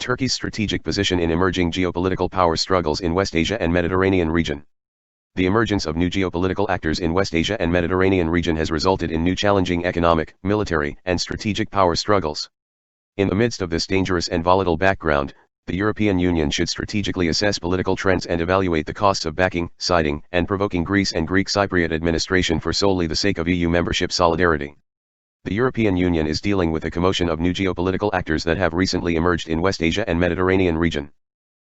Turkey's strategic position in emerging geopolitical power struggles in West Asia and Mediterranean region. The emergence of new geopolitical actors in West Asia and Mediterranean region has resulted in new challenging economic, military, and strategic power struggles. In the midst of this dangerous and volatile background, the European Union should strategically assess political trends and evaluate the costs of backing, siding, and provoking Greece and Greek Cypriot administration for solely the sake of EU membership solidarity. The European Union is dealing with a commotion of new geopolitical actors that have recently emerged in West Asia and Mediterranean region.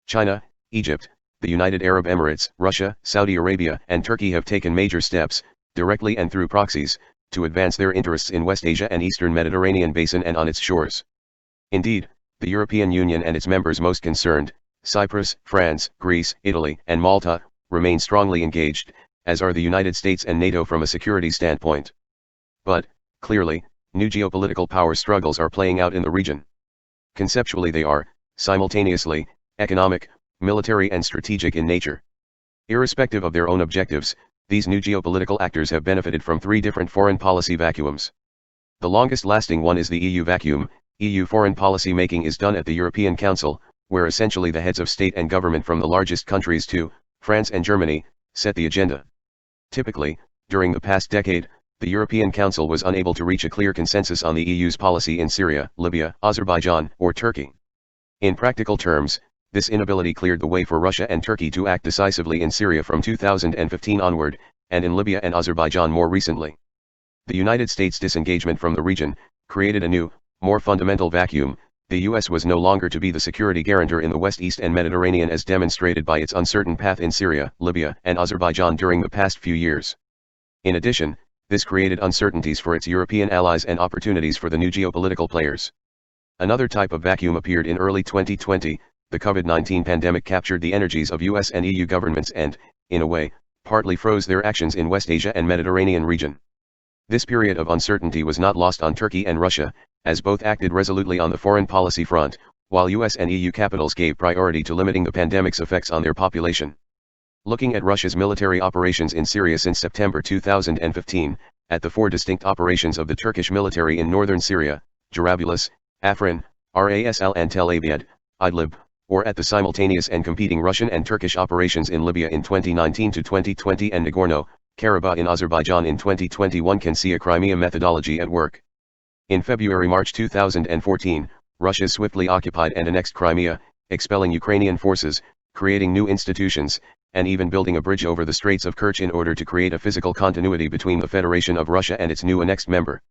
China, Egypt, the United Arab Emirates, Russia, Saudi Arabia, and Turkey have taken major steps, directly and through proxies, to advance their interests in West Asia and Eastern Mediterranean basin and on its shores. Indeed, the European Union and its members most concerned, Cyprus, France, Greece, Italy, and Malta, remain strongly engaged, as are the United States and NATO from a security standpoint. But, clearly, new geopolitical power struggles are playing out in the region. Conceptually they are, simultaneously, economic, military and strategic in nature. Irrespective of their own objectives, these new geopolitical actors have benefited from three different foreign policy vacuums. The longest lasting one is the EU vacuum. EU foreign policy making is done at the European Council, where essentially the heads of state and government from the largest countries too, France and Germany, set the agenda. Typically, during the past decade, the European Council was unable to reach a clear consensus on the EU's policy in Syria, Libya, Azerbaijan, or Turkey. In practical terms, this inability cleared the way for Russia and Turkey to act decisively in Syria from 2015 onward, and in Libya and Azerbaijan more recently. The United States' disengagement from the region created a new, more fundamental vacuum. The US was no longer to be the security guarantor in the West, East and Mediterranean as demonstrated by its uncertain path in Syria, Libya, and Azerbaijan during the past few years. In addition, this created uncertainties for its European allies and opportunities for the new geopolitical players. Another type of vacuum appeared in early 2020, the COVID-19 pandemic captured the energies of US and EU governments and, in a way, partly froze their actions in West Asia and Mediterranean region. This period of uncertainty was not lost on Turkey and Russia, as both acted resolutely on the foreign policy front, while US and EU capitals gave priority to limiting the pandemic's effects on their population. Looking at Russia's military operations in Syria since September 2015, at the four distinct operations of the Turkish military in northern Syria, Jarablus, Afrin, Rasl and Tel Abyad, Idlib, or at the simultaneous and competing Russian and Turkish operations in Libya in 2019 to 2020 and Nagorno, Karabakh in Azerbaijan in 2021 can see a Crimea methodology at work. In February-March 2014, Russia swiftly occupied and annexed Crimea, expelling Ukrainian forces, creating new institutions, and even building a bridge over the Straits of Kerch in order to create a physical continuity between the Federation of Russia and its new annexed member.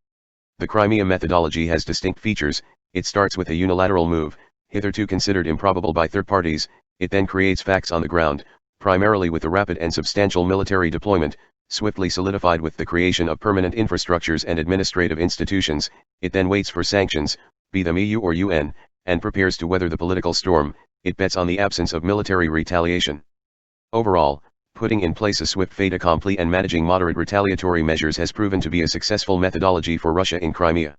The Crimea methodology has distinct features. It starts with a unilateral move, hitherto considered improbable by third parties. It then creates facts on the ground, primarily with a rapid and substantial military deployment, swiftly solidified with the creation of permanent infrastructures and administrative institutions. It then waits for sanctions, be them EU or UN, and prepares to weather the political storm. It bets on the absence of military retaliation. Overall, putting in place a swift fait accompli and managing moderate retaliatory measures has proven to be a successful methodology for Russia in Crimea.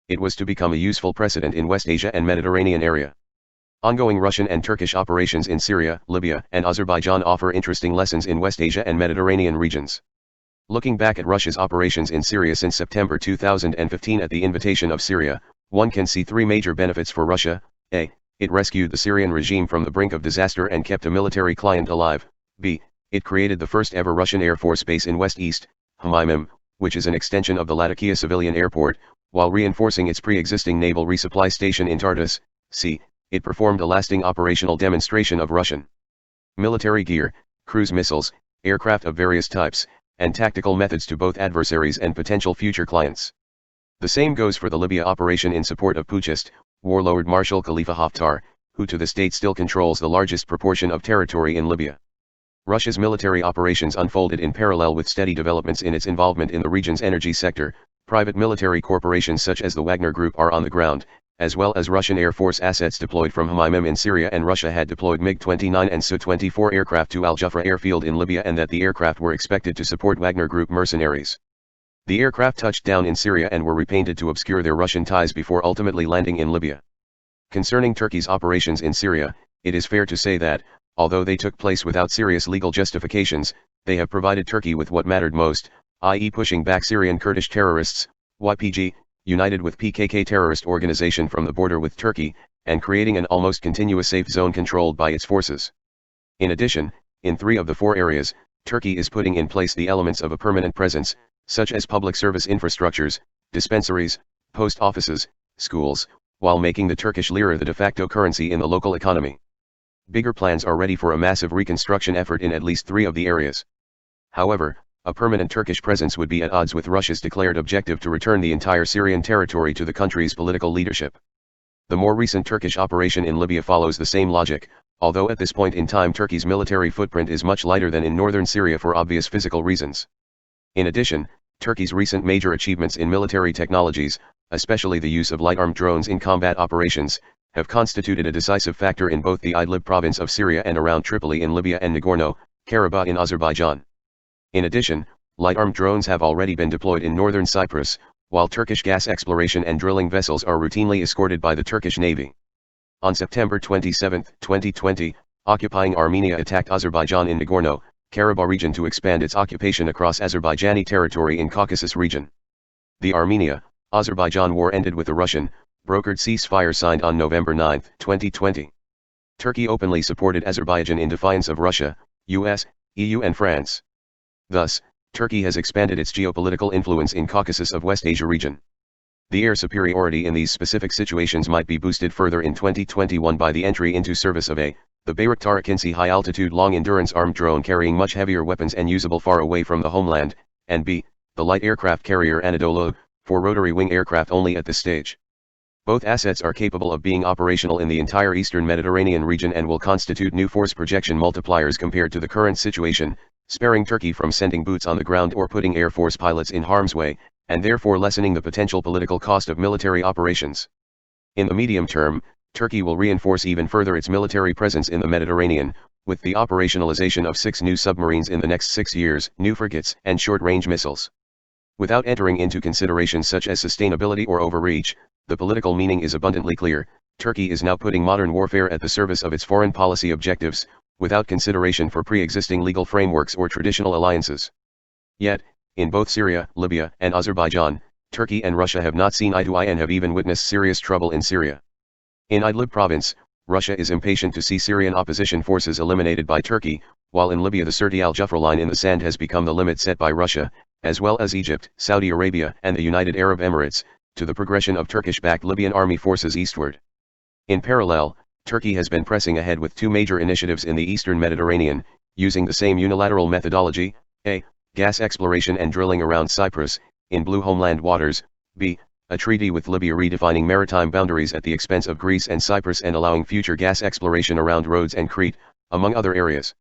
It was to become a useful precedent in West Asia and Mediterranean area. Ongoing Russian and Turkish operations in Syria, Libya, and Azerbaijan offer interesting lessons in West Asia and Mediterranean regions. Looking back at Russia's operations in Syria since September 2015 at the invitation of Syria, one can see three major benefits for Russia. A. It rescued the Syrian regime from the brink of disaster and kept a military client alive. B. It created the first ever Russian Air Force base in West East, Homeland, which is an extension of the Latakia civilian airport, while reinforcing its pre-existing naval resupply station in Tartus. C. It performed a lasting operational demonstration of Russian military gear, cruise missiles, aircraft of various types, and tactical methods to both adversaries and potential future clients. The same goes for the Libya operation in support of putschist warlord Marshal Khalifa Haftar, who to this date still controls the largest proportion of territory in Libya. Russia's military operations unfolded in parallel with steady developments in its involvement in the region's energy sector. Private military corporations such as the Wagner Group are on the ground, as well as Russian Air Force assets deployed from Homeland in Syria, and Russia had deployed MiG-29 and Su-24 aircraft to Al Jufra airfield in Libya, and that the aircraft were expected to support Wagner Group mercenaries. The aircraft touched down in Syria and were repainted to obscure their Russian ties before ultimately landing in Libya. Concerning Turkey's operations in Syria, it is fair to say that, although they took place without serious legal justifications, they have provided Turkey with what mattered most, i.e. pushing back Syrian Kurdish terrorists, YPG, united with PKK terrorist organization from the border with Turkey, and creating an almost continuous safe zone controlled by its forces. In addition, in 3 of the 4 areas, Turkey is putting in place the elements of a permanent presence, such as public service infrastructures, dispensaries, post offices, schools, while making the Turkish lira the de facto currency in the local economy. Bigger plans are ready for a massive reconstruction effort in at least 3 of the areas. However, a permanent Turkish presence would be at odds with Russia's declared objective to return the entire Syrian territory to the country's political leadership. The more recent Turkish operation in Libya follows the same logic, although at this point in time Turkey's military footprint is much lighter than in northern Syria for obvious physical reasons. In addition, Turkey's recent major achievements in military technologies, especially the use of light-armed drones in combat operations, have constituted a decisive factor in both the Idlib province of Syria and around Tripoli in Libya and Nagorno, Karabakh in Azerbaijan. In addition, light-armed drones have already been deployed in northern Cyprus, while Turkish gas exploration and drilling vessels are routinely escorted by the Turkish Navy. On September 27, 2020, occupying Armenia attacked Azerbaijan in Nagorno, Karabakh region to expand its occupation across Azerbaijani territory in Caucasus region. The Armenia-Azerbaijan war ended with a Russian, brokered ceasefire signed on November 9, 2020. Turkey openly supported Azerbaijan in defiance of Russia, US, EU and France. Thus, Turkey has expanded its geopolitical influence in Caucasus of West Asia region. The air superiority in these specific situations might be boosted further in 2021 by the entry into service of the Bayraktar Akinci high-altitude long-endurance armed drone carrying much heavier weapons and usable far away from the homeland, and the light aircraft carrier Anadolu, for rotary wing aircraft only at this stage. Both assets are capable of being operational in the entire eastern Mediterranean region and will constitute new force projection multipliers compared to the current situation, sparing Turkey from sending boots on the ground or putting Air Force pilots in harm's way, and therefore lessening the potential political cost of military operations. In the medium term, Turkey will reinforce even further its military presence in the Mediterranean, with the operationalization of 6 new submarines in the next 6 years, new frigates, and short-range missiles. Without entering into considerations such as sustainability or overreach, the political meaning is abundantly clear. Turkey is now putting modern warfare at the service of its foreign policy objectives, without consideration for pre-existing legal frameworks or traditional alliances. Yet, in both Syria, Libya, and Azerbaijan, Turkey and Russia have not seen eye to eye and have even witnessed serious trouble in Syria. In Idlib province, Russia is impatient to see Syrian opposition forces eliminated by Turkey, while in Libya the Sirte al-Jufra line in the sand has become the limit set by Russia, as well as Egypt, Saudi Arabia, and the United Arab Emirates, to the progression of Turkish-backed Libyan army forces eastward. In parallel, Turkey has been pressing ahead with 2 major initiatives in the eastern Mediterranean, using the same unilateral methodology, a. Gas exploration and drilling around Cyprus, in blue homeland waters, b. A treaty with Libya redefining maritime boundaries at the expense of Greece and Cyprus and allowing future gas exploration around Rhodes and Crete, among other areas.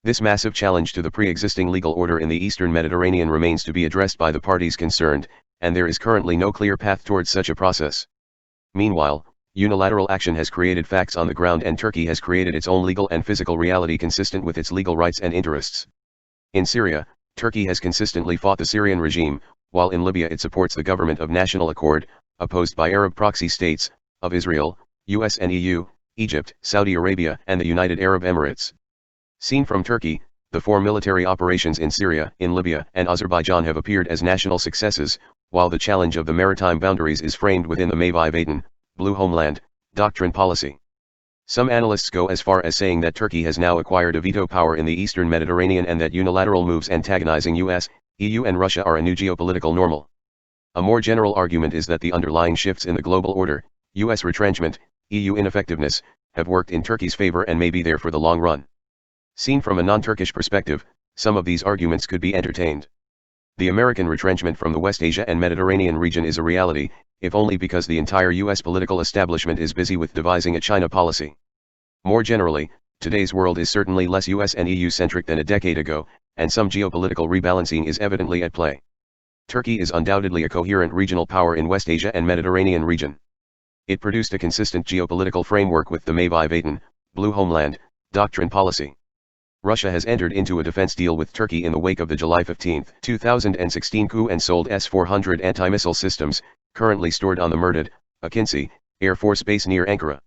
This massive challenge to the pre-existing legal order in the eastern Mediterranean remains to be addressed by the parties concerned, and there is currently no clear path towards such a process. Meanwhile, unilateral action has created facts on the ground and Turkey has created its own legal and physical reality consistent with its legal rights and interests. In Syria, Turkey has consistently fought the Syrian regime, while in Libya it supports the government of national accord, opposed by Arab proxy states, of Israel, US and EU, Egypt, Saudi Arabia and the United Arab Emirates. Seen from Turkey, the 4 military operations in Syria, in Libya and Azerbaijan have appeared as national successes, while the challenge of the maritime boundaries is framed within the Mavi Vatan, blue homeland, doctrine policy. Some analysts go as far as saying that Turkey has now acquired a veto power in the eastern Mediterranean and that unilateral moves antagonizing US, EU and Russia are a new geopolitical normal. A more general argument is that the underlying shifts in the global order, US retrenchment, EU ineffectiveness, have worked in Turkey's favor and may be there for the long run. Seen from a non-Turkish perspective, some of these arguments could be entertained. The American retrenchment from the West Asia and Mediterranean region is a reality, if only because the entire US political establishment is busy with devising a China policy. More generally, today's world is certainly less US and EU-centric than a decade ago, and some geopolitical rebalancing is evidently at play. Turkey is undoubtedly a coherent regional power in West Asia and Mediterranean region. It produced a consistent geopolitical framework with the Mavi Vatan, blue homeland, doctrine policy. Russia has entered into a defense deal with Turkey in the wake of the July 15, 2016 coup and sold S-400 anti-missile systems, currently stored on the Merdad, Akinci, Air Force Base near Ankara.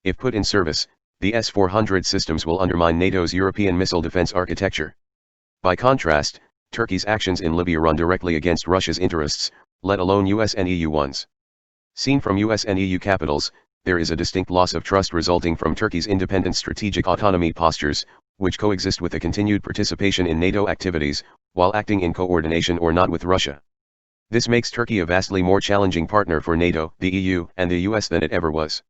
If put in service, the S-400 systems will undermine NATO's European missile defense architecture. By contrast, Turkey's actions in Libya run directly against Russia's interests, let alone US and EU ones. Seen from US and EU capitals, there is a distinct loss of trust resulting from Turkey's independent strategic autonomy postures, which coexist with the continued participation in NATO activities, while acting in coordination or not with Russia. This makes Turkey a vastly more challenging partner for NATO, the EU, and the US than it ever was.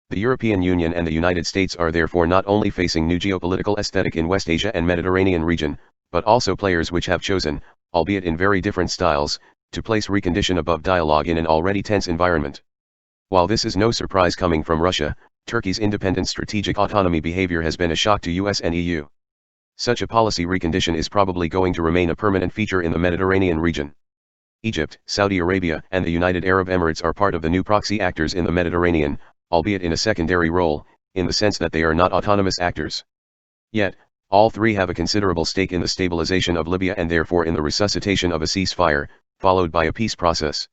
The European Union and the United States are therefore not only facing new geopolitical aesthetic in West Asia and Mediterranean region, but also players which have chosen, albeit in very different styles, to place recondition above dialogue in an already tense environment. While this is no surprise coming from Russia, Turkey's independent strategic autonomy behavior has been a shock to US and EU. Such a policy recondition is probably going to remain a permanent feature in the Mediterranean region. Egypt, Saudi Arabia, and the United Arab Emirates are part of the new proxy actors in the Mediterranean, albeit in a secondary role, in the sense that they are not autonomous actors. Yet, all three have a considerable stake in the stabilization of Libya and therefore in the resuscitation of a ceasefire, followed by a peace process.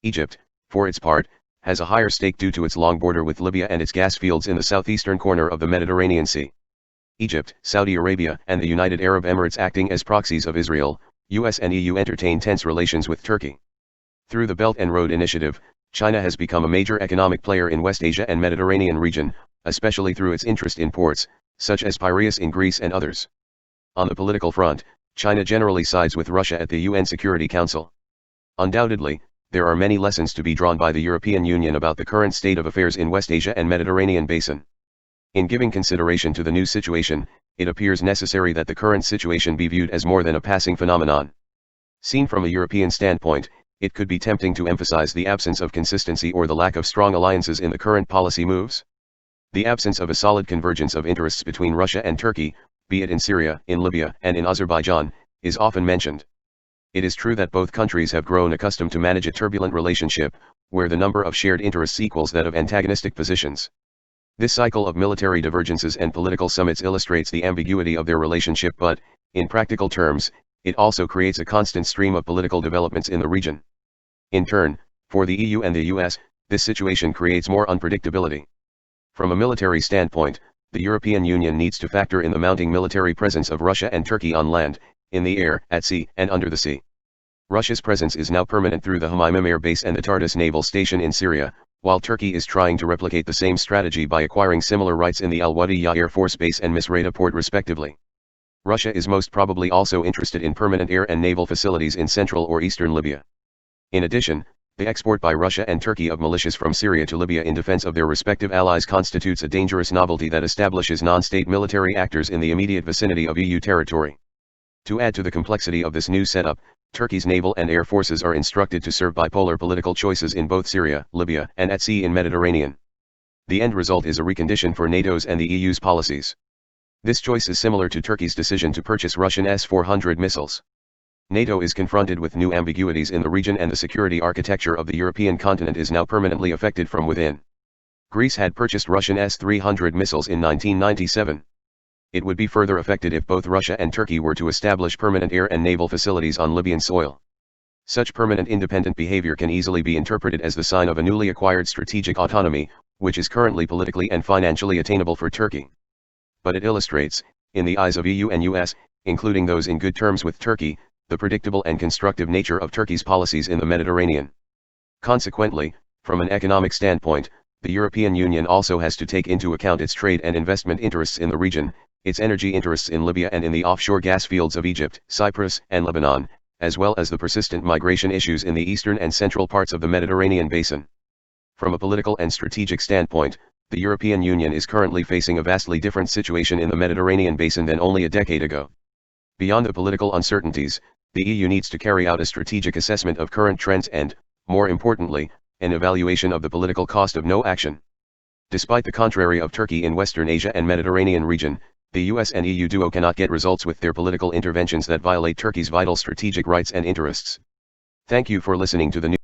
Egypt, for its part, has a higher stake due to its long border with Libya and its gas fields in the southeastern corner of the Mediterranean Sea. Egypt, Saudi Arabia, and the United Arab Emirates acting as proxies of Israel, US and EU entertain tense relations with Turkey. Through the Belt and Road Initiative, China has become a major economic player in West Asia and Mediterranean region, especially through its interest in ports, such as Piraeus in Greece and others. On the political front, China generally sides with Russia at the UN Security Council. Undoubtedly, there are many lessons to be drawn by the European Union about the current state of affairs in West Asia and Mediterranean basin. In giving consideration to the new situation, it appears necessary that the current situation be viewed as more than a passing phenomenon. Seen from a European standpoint, it could be tempting to emphasize the absence of consistency or the lack of strong alliances in the current policy moves. The absence of a solid convergence of interests between Russia and Turkey, be it in Syria, in Libya, and in Azerbaijan, is often mentioned. It is true that both countries have grown accustomed to manage a turbulent relationship, where the number of shared interests equals that of antagonistic positions. This cycle of military divergences and political summits illustrates the ambiguity of their relationship, but, in practical terms, it also creates a constant stream of political developments in the region. In turn, for the EU and the US, this situation creates more unpredictability. From a military standpoint, the European Union needs to factor in the mounting military presence of Russia and Turkey on land, in the air, at sea, and under the sea. Russia's presence is now permanent through the Hmeimim Air Base and the Tartus Naval Station in Syria, while Turkey is trying to replicate the same strategy by acquiring similar rights in the Al-Wadiya Air Force Base and Misrata Port respectively. Russia is most probably also interested in permanent air and naval facilities in central or eastern Libya. In addition, the export by Russia and Turkey of militias from Syria to Libya in defense of their respective allies constitutes a dangerous novelty that establishes non-state military actors in the immediate vicinity of EU territory. To add to the complexity of this new setup, Turkey's naval and air forces are instructed to serve bipolar political choices in both Syria, Libya, and at sea in Mediterranean. The end result is a recondition for NATO's and the EU's policies. This choice is similar to Turkey's decision to purchase Russian S-400 missiles. NATO is confronted with new ambiguities in the region and the security architecture of the European continent is now permanently affected from within. Greece had purchased Russian S-300 missiles in 1997. It would be further affected if both Russia and Turkey were to establish permanent air and naval facilities on Libyan soil. Such permanent independent behavior can easily be interpreted as the sign of a newly acquired strategic autonomy, which is currently politically and financially attainable for Turkey. But it illustrates, in the eyes of EU and US, including those in good terms with Turkey, the predictable and constructive nature of Turkey's policies in the Mediterranean. Consequently, from an economic standpoint, the European Union also has to take into account its trade and investment interests in the region, its energy interests in Libya and in the offshore gas fields of Egypt, Cyprus, and Lebanon, as well as the persistent migration issues in the eastern and central parts of the Mediterranean basin. From a political and strategic standpoint, the European Union is currently facing a vastly different situation in the Mediterranean basin than only a decade ago. Beyond the political uncertainties, the EU needs to carry out a strategic assessment of current trends and, more importantly, an evaluation of the political cost of no action. Despite the contrary of Turkey in Western Asia and Mediterranean region, the US and EU duo cannot get results with their political interventions that violate Turkey's vital strategic rights and interests. Thank you for listening to the